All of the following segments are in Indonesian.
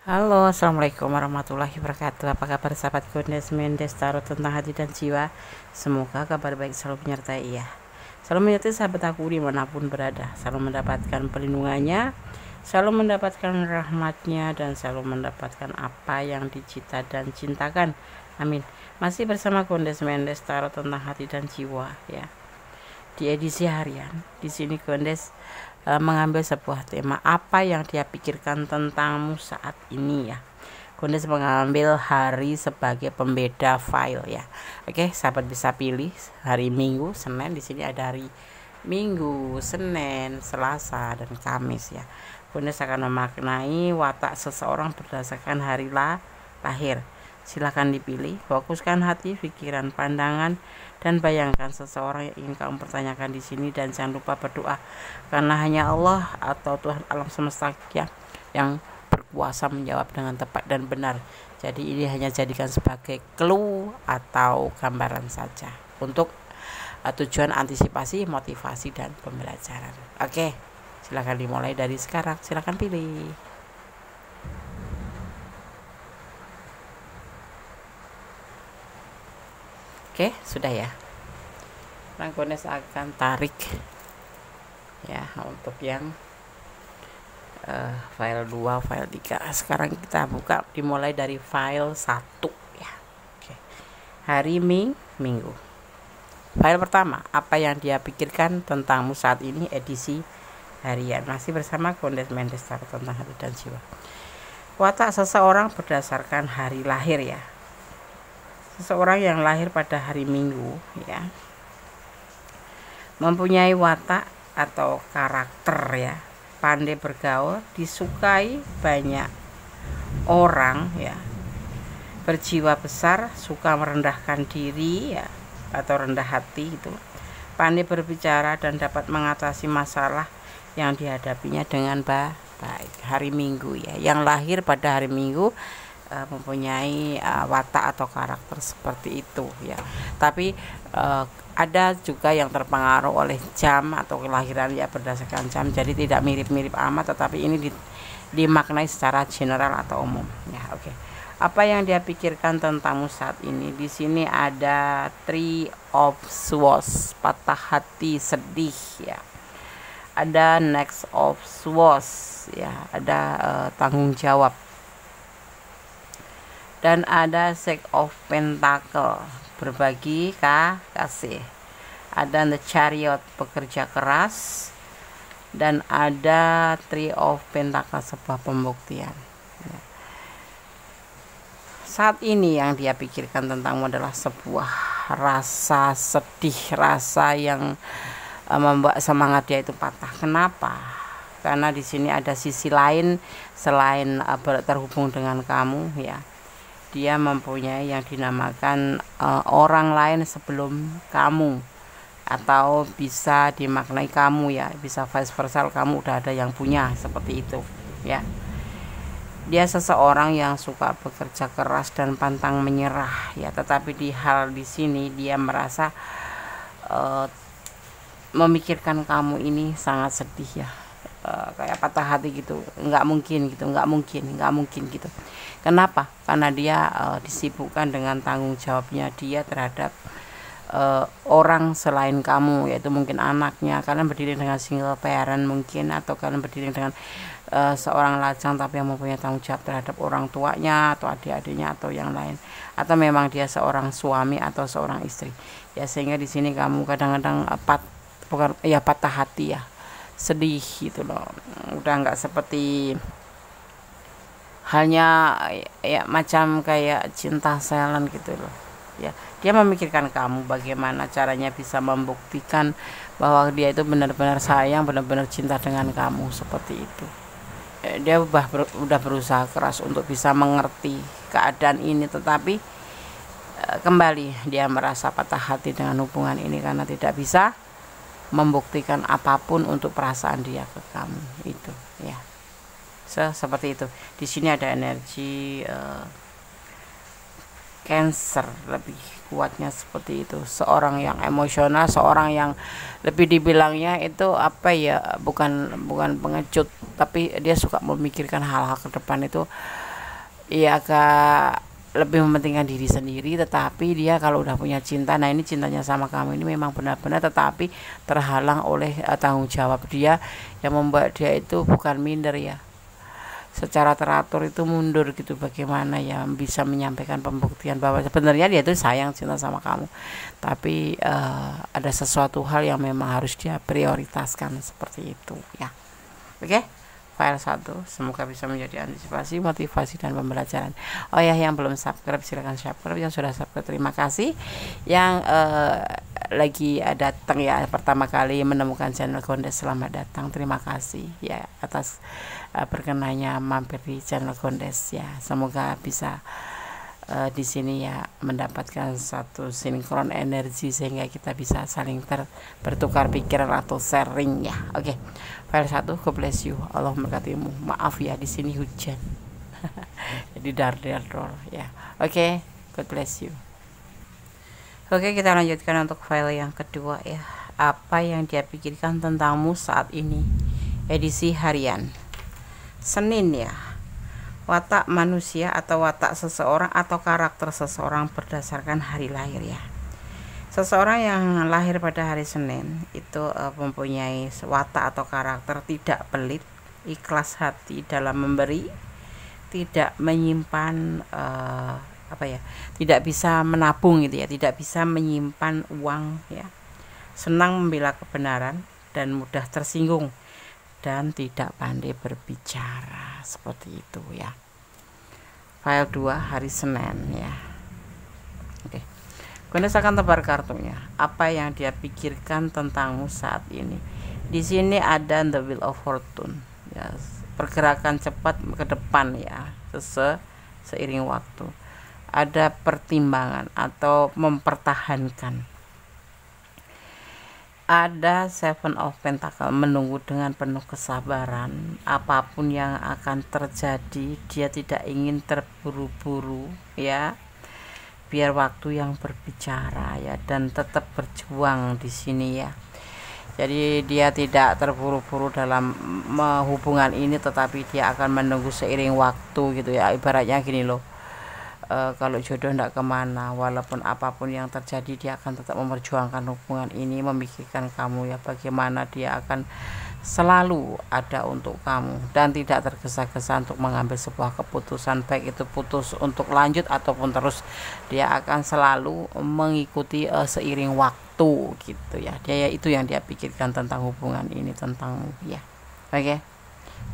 Halo, assalamualaikum warahmatullahi wabarakatuh. Apa kabar sahabat Gondes Mendes Tarot tentang hati dan jiwa? Semoga kabar baik selalu menyertai ya. Selalu menyertai sahabat aku dimanapun berada. Selalu mendapatkan perlindungannya, selalu mendapatkan rahmatnya, dan selalu mendapatkan apa yang dicita dan cintakan. Amin. Masih bersama Gondes Mendes Tarot tentang hati dan jiwa ya. Di edisi harian, di sini Gondes mengambil sebuah tema apa yang dia pikirkan tentangmu saat ini ya. Gondes mengambil hari sebagai pembeda file ya. Oke, sahabat bisa pilih hari Minggu, Senin. Di sini ada hari Minggu, Senin, Selasa, dan Kamis ya. Gondes akan memaknai watak seseorang berdasarkan hari lahir. Silakan dipilih, fokuskan hati, pikiran, pandangan, dan bayangkan seseorang yang ingin kamu pertanyakan di sini, dan jangan lupa berdoa karena hanya Allah atau Tuhan alam semesta ya yang berkuasa menjawab dengan tepat dan benar. Jadi ini hanya jadikan sebagai clue atau gambaran saja untuk tujuan antisipasi, motivasi, dan pembelajaran. Oke, silakan dimulai dari sekarang. Silakan pilih. Oke, sudah ya. Gondes akan tarik ya untuk yang file 2, file 3. Sekarang kita buka dimulai dari file 1 ya. Oke. Hari Minggu. File pertama, apa yang dia pikirkan tentangmu saat ini, edisi harian. Masih bersama Gondes Mendes Tarot tentang hati dan jiwa. Watak seseorang berdasarkan hari lahir ya. Seseorang yang lahir pada hari Minggu ya, mempunyai watak atau karakter ya, pandai bergaul, disukai banyak orang ya, berjiwa besar, suka merendahkan diri ya atau rendah hati itu, pandai berbicara dan dapat mengatasi masalah yang dihadapinya dengan baik. Hari Minggu ya, yang lahir pada hari Minggu mempunyai watak atau karakter seperti itu ya. Tapi ada juga yang terpengaruh oleh jam atau kelahiran ya, berdasarkan jam, jadi tidak mirip-mirip amat, tetapi ini dimaknai secara general atau umum ya. Oke. Apa yang dia pikirkan tentangmu saat ini? Di sini ada Three of Swords, patah hati, sedih ya. Ada Next of Swords ya, ada tanggung jawab. Dan ada Six of Pentacle, berbagi kasih. Ada The Chariot, bekerja keras. Dan ada Three of Pentacle, sebuah pembuktian ya. Saat ini yang dia pikirkan tentangmu adalah sebuah rasa sedih, rasa yang membuat semangat dia itu patah. Kenapa? Karena di sini ada sisi lain selain terhubung dengan kamu ya. Dia mempunyai yang dinamakan orang lain sebelum kamu, atau bisa dimaknai kamu ya, bisa vice versa, kamu udah ada yang punya, seperti itu ya. Dia seseorang yang suka bekerja keras dan pantang menyerah ya, tetapi di sini dia merasa memikirkan kamu ini sangat sedih ya, kayak patah hati gitu, nggak mungkin gitu. Kenapa? Karena dia disibukkan dengan tanggung jawabnya dia terhadap orang selain kamu, yaitu mungkin anaknya. Kalian berdiri dengan single parent mungkin, atau kalian berdiri dengan seorang lajang tapi yang mempunyai tanggung jawab terhadap orang tuanya atau adik-adiknya atau yang lain, atau memang dia seorang suami atau seorang istri ya. Sehingga di sini kamu kadang-kadang patah hati ya, sedih gitu loh, udah nggak seperti halnya ya, macam kayak cinta silent gitu loh ya. Dia memikirkan kamu, bagaimana caranya bisa membuktikan bahwa dia itu benar-benar sayang, benar-benar cinta dengan kamu, seperti itu. Dia udah berusaha keras untuk bisa mengerti keadaan ini, tetapi kembali dia merasa patah hati dengan hubungan ini karena tidak bisa membuktikan apapun untuk perasaan dia ke kamu itu ya. Seperti itu. Di sini ada energi Cancer, lebih kuatnya seperti itu. Seorang yang emosional, seorang yang lebih dibilangnya itu apa ya, bukan pengecut, tapi dia suka memikirkan hal-hal ke depan itu Iya, agak lebih mementingkan diri sendiri, tetapi dia kalau udah punya cinta, nah ini cintanya sama kamu ini memang benar-benar, tetapi terhalang oleh tanggung jawab dia yang membuat dia itu bukan minder ya, secara teratur itu mundur gitu. Bagaimana ya bisa menyampaikan pembuktian bahwa sebenarnya dia itu sayang, cinta sama kamu, tapi ada sesuatu hal yang memang harus dia prioritaskan seperti itu ya. Oke, file 1 semoga bisa menjadi antisipasi, motivasi, dan pembelajaran. Oh ya, yang belum subscribe silahkan subscribe, yang sudah subscribe terima kasih, yang lagi datang ya pertama kali menemukan channel Gondes, selamat datang, terima kasih ya atas berkenanya mampir di channel Gondes ya. Semoga bisa di sini ya mendapatkan satu sinkron energi sehingga kita bisa saling bertukar pikiran atau sharing ya. Oke, file 1, God bless you, Allah memberkatimu. Maaf ya di sini hujan jadi dar ya. Oke, God bless you. Oke, kita lanjutkan untuk file yang kedua ya. Apa yang dia pikirkan tentangmu saat ini, edisi harian Senin ya. Watak manusia atau watak seseorang atau karakter seseorang berdasarkan hari lahir ya. Seseorang yang lahir pada hari Senin itu mempunyai watak atau karakter tidak pelit, ikhlas hati dalam memberi, tidak menyimpan tidak bisa menabung gitu ya, tidak bisa menyimpan uang ya, senang membela kebenaran dan mudah tersinggung, dan tidak pandai berbicara, seperti itu ya. File 2 hari Senin ya. Oke, Gondes akan tebar kartunya. Apa yang dia pikirkan tentangmu saat ini? Di sini ada the wheel of fortune ya, pergerakan cepat ke depan ya, seiring waktu. Ada pertimbangan atau mempertahankan. Ada Seven of Pentacle, menunggu dengan penuh kesabaran. Apapun yang akan terjadi, dia tidak ingin terburu-buru ya, biar waktu yang berbicara ya, dan tetap berjuang di sini ya. Jadi dia tidak terburu-buru dalam hubungan ini, tetapi dia akan menunggu seiring waktu gitu ya. Ibaratnya gini loh, kalau jodoh tidak kemana, walaupun apapun yang terjadi dia akan tetap memperjuangkan hubungan ini, memikirkan kamu ya, bagaimana dia akan selalu ada untuk kamu dan tidak tergesa-gesa untuk mengambil sebuah keputusan, baik itu putus untuk lanjut ataupun terus. Dia akan selalu mengikuti seiring waktu gitu ya. Dia itu yang dia pikirkan tentang hubungan ini, tentangmu ya. Oke,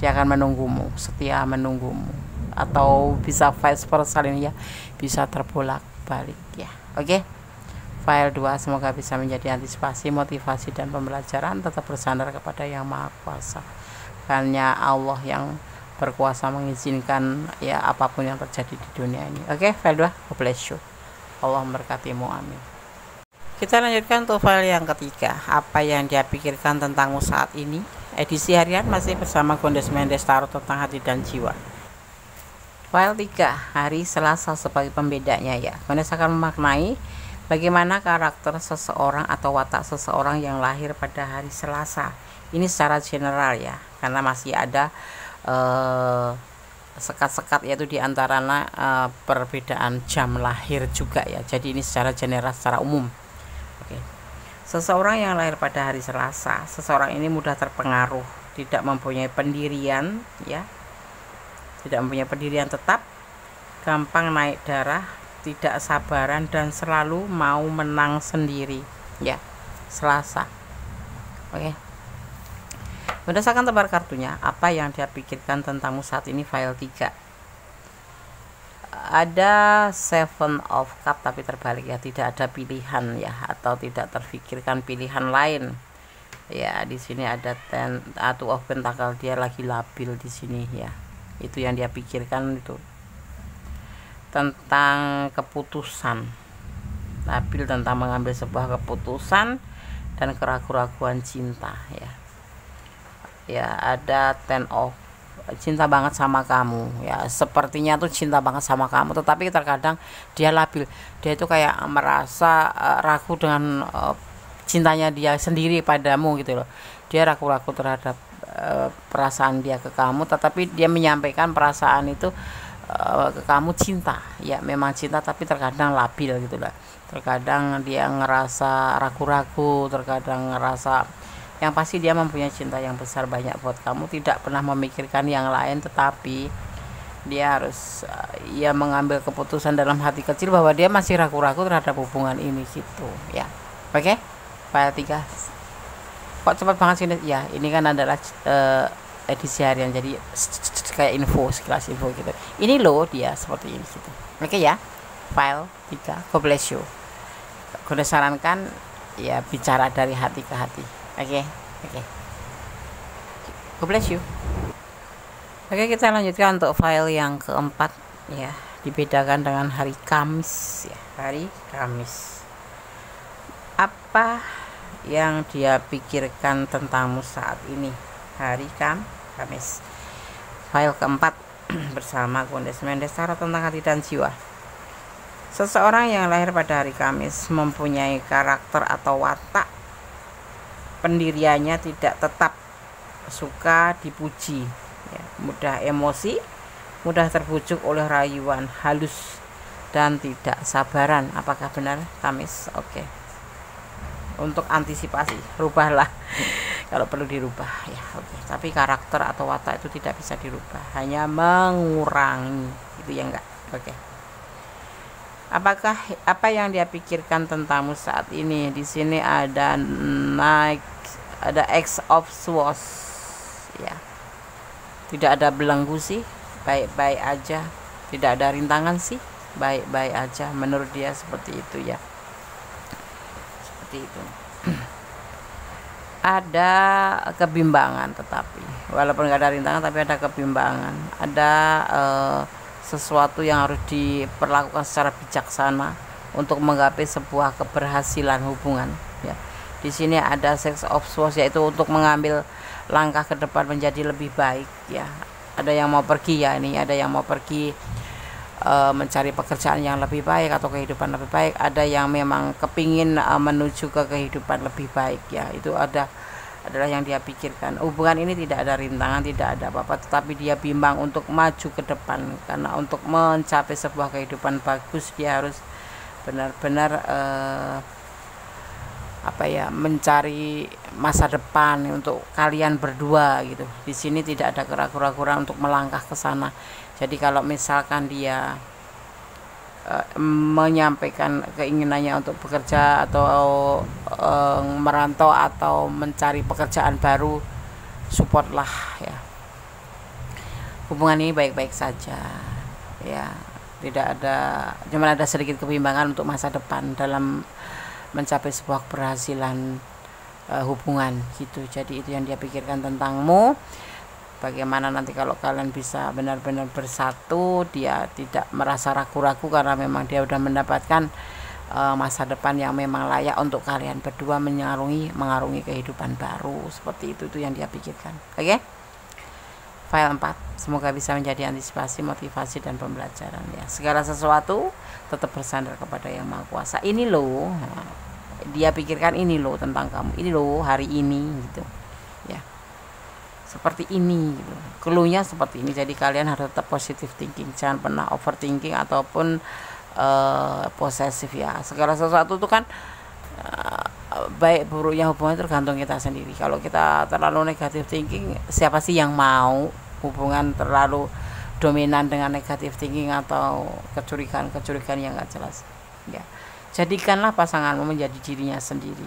dia akan menunggumu, setia menunggumu, atau bisa vice versa ini ya, bisa terbolak-balik ya. Oke, file 2 semoga bisa menjadi antisipasi, motivasi, dan pembelajaran. Tetap bersandar kepada Yang Maha Kuasa, hanya Allah yang berkuasa mengizinkan ya apapun yang terjadi di dunia ini. Oke, file 2, God bless you, Allah memberkatimu, amin. Kita lanjutkan untuk file yang ketiga. Apa yang dia pikirkan tentangmu saat ini, edisi harian, masih bersama Gondes Mendes, tarot tentang hati dan jiwa. File 3 hari Selasa sebagai pembedanya ya. Gondes akan memaknai bagaimana karakter seseorang atau watak seseorang yang lahir pada hari Selasa. Ini secara general ya, karena masih ada sekat-sekat yaitu diantaranya perbedaan jam lahir juga ya. Jadi ini secara general, secara umum. Oke. Seseorang yang lahir pada hari Selasa, seseorang ini mudah terpengaruh, tidak mempunyai pendirian ya, tidak mempunyai pendirian tetap, gampang naik darah, tidak sabaran, dan selalu mau menang sendiri ya. Selasa. Oke, berdasarkan tebar kartunya, apa yang dia pikirkan tentangmu saat ini, file 3. Ada Seven of Cup tapi terbalik ya, tidak ada pilihan ya, atau tidak terfikirkan pilihan lain ya. Di sini ada Two of Pentacle, dia lagi labil di sini ya. Itu yang dia pikirkan, itu tentang keputusan, labil tentang mengambil sebuah keputusan dan keraguan-raguan cinta ya. Ya, ada Ten of, cinta banget sama kamu ya, sepertinya tuh cinta banget sama kamu, tetapi terkadang dia labil, dia itu kayak merasa ragu dengan cintanya dia sendiri padamu gitu loh. Dia ragu-ragu terhadap perasaan dia ke kamu, tetapi dia menyampaikan perasaan itu ke kamu cinta, ya memang cinta, tapi terkadang labil gitu lah. Terkadang dia ngerasa ragu-ragu, terkadang ngerasa, yang pasti dia mempunyai cinta yang besar banyak buat kamu, tidak pernah memikirkan yang lain, tetapi dia harus ya mengambil keputusan dalam hati kecil bahwa dia masih ragu-ragu terhadap hubungan ini gitu ya. Oke, file 3. Kok cepat banget sih ya? Ini kan adalah edisi harian, jadi kayak info, sekelas info gitu. Ini loh dia seperti ini gitu. Oke ya, file 3. God bless you. Gue sarankan ya bicara dari hati ke hati. Oke. God bless you. Oke, kita lanjutkan untuk file yang keempat ya. Dibedakan dengan hari Kamis ya. Hari Kamis. Apa yang dia pikirkan tentangmu saat ini? Hari Kamis. File keempat bersama Gondes Mendes, tarot tentang hati dan jiwa. Seseorang yang lahir pada hari Kamis mempunyai karakter atau watak pendiriannya tidak tetap, suka dipuji ya, mudah emosi, mudah terbujuk oleh rayuan halus, dan tidak sabaran. Apakah benar Kamis? Oke. Untuk antisipasi, rubahlah kalau perlu dirubah ya. Oke. Tapi karakter atau watak itu tidak bisa dirubah, hanya mengurangi itu ya enggak. Oke. Apakah apa yang dia pikirkan tentangmu saat ini? Di sini ada X of Swords ya. Tidak ada belenggu sih, baik-baik aja. Tidak ada rintangan sih, baik-baik aja. Menurut dia seperti itu ya. Seperti itu. Ada kebimbangan, tetapi walaupun nggak ada rintangan tapi ada kebimbangan. Ada sesuatu yang harus diperlakukan secara bijaksana untuk menggapai sebuah keberhasilan hubungan ya. Di sini ada Six of Swords, yaitu untuk mengambil langkah ke depan menjadi lebih baik ya. Ada yang mau pergi ya, ini ada yang mau pergi mencari pekerjaan yang lebih baik atau kehidupan lebih baik. Ada yang memang kepingin menuju ke kehidupan lebih baik ya. Itu adalah yang dia pikirkan. Hubungan ini tidak ada rintangan, tidak ada apa-apa, tetapi dia bimbang untuk maju ke depan, karena untuk mencapai sebuah kehidupan bagus dia harus benar-benar mencari masa depan untuk kalian berdua gitu. Di sini tidak ada keraguan-keraguan untuk melangkah ke sana. Jadi kalau misalkan dia menyampaikan keinginannya untuk bekerja atau merantau atau mencari pekerjaan baru, supportlah ya. Hubungan ini baik-baik saja ya. Tidak ada, cuma ada sedikit kebimbangan untuk masa depan dalam mencapai sebuah keberhasilan hubungan gitu. Jadi itu yang dia pikirkan tentangmu. Bagaimana nanti kalau kalian bisa benar-benar bersatu, dia tidak merasa ragu-ragu karena memang dia sudah mendapatkan masa depan yang memang layak untuk kalian berdua mengarungi kehidupan baru. Seperti itu yang dia pikirkan. Oke? File 4. Semoga bisa menjadi antisipasi, motivasi, dan pembelajaran ya. Segala sesuatu tetap bersandar kepada Yang Maha Kuasa. Ini loh, dia pikirkan ini loh tentang kamu. Ini loh hari ini gitu. Ya. Seperti ini gitu. Cluenya seperti ini. Jadi kalian harus tetap positive thinking, jangan pernah overthinking ataupun posesif ya. Segala sesuatu itu kan baik buruknya hubungan tergantung kita sendiri. Kalau kita terlalu negative thinking, siapa sih yang mau hubungan terlalu dominan dengan negative thinking atau kecurigaan yang gak jelas ya. Jadikanlah pasanganmu menjadi dirinya sendiri.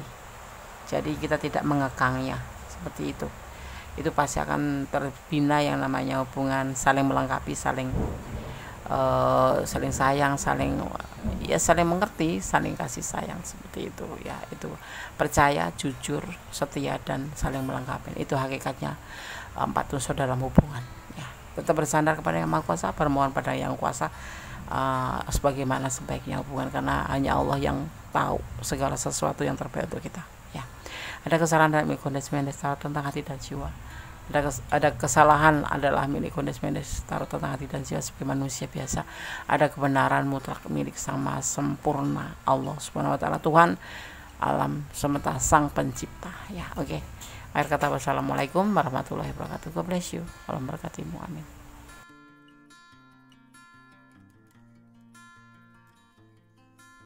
Jadi kita tidak mengekangnya seperti itu. Itu pasti akan terbina yang namanya hubungan saling melengkapi, saling sayang, saling mengerti, saling kasih sayang, seperti itu ya. Itu percaya, jujur, setia, dan saling melengkapi. Itu hakikatnya 4 unsur dalam hubungan ya. Tetap bersandar kepada Yang Maha Kuasa, bermohon pada Yang Kuasa sebagaimana sebaiknya hubungan, karena hanya Allah yang tahu segala sesuatu yang terbaik untuk kita ya. Ada kesalahan dalam Gondes Mendes tarot tentang hati dan jiwa. Ada kesalahan adalah milik Gondes Mendes tarot tentang hati dan jiwa sebagai manusia biasa. Ada kebenaran mutlak milik Sang Maha Sempurna, Allah Subhanahu wa taala, Tuhan alam semesta, Sang Pencipta ya. Oke. Akhir kata, wassalamualaikum warahmatullahi wabarakatuh. God bless you. Allah memberkatimu. Amin.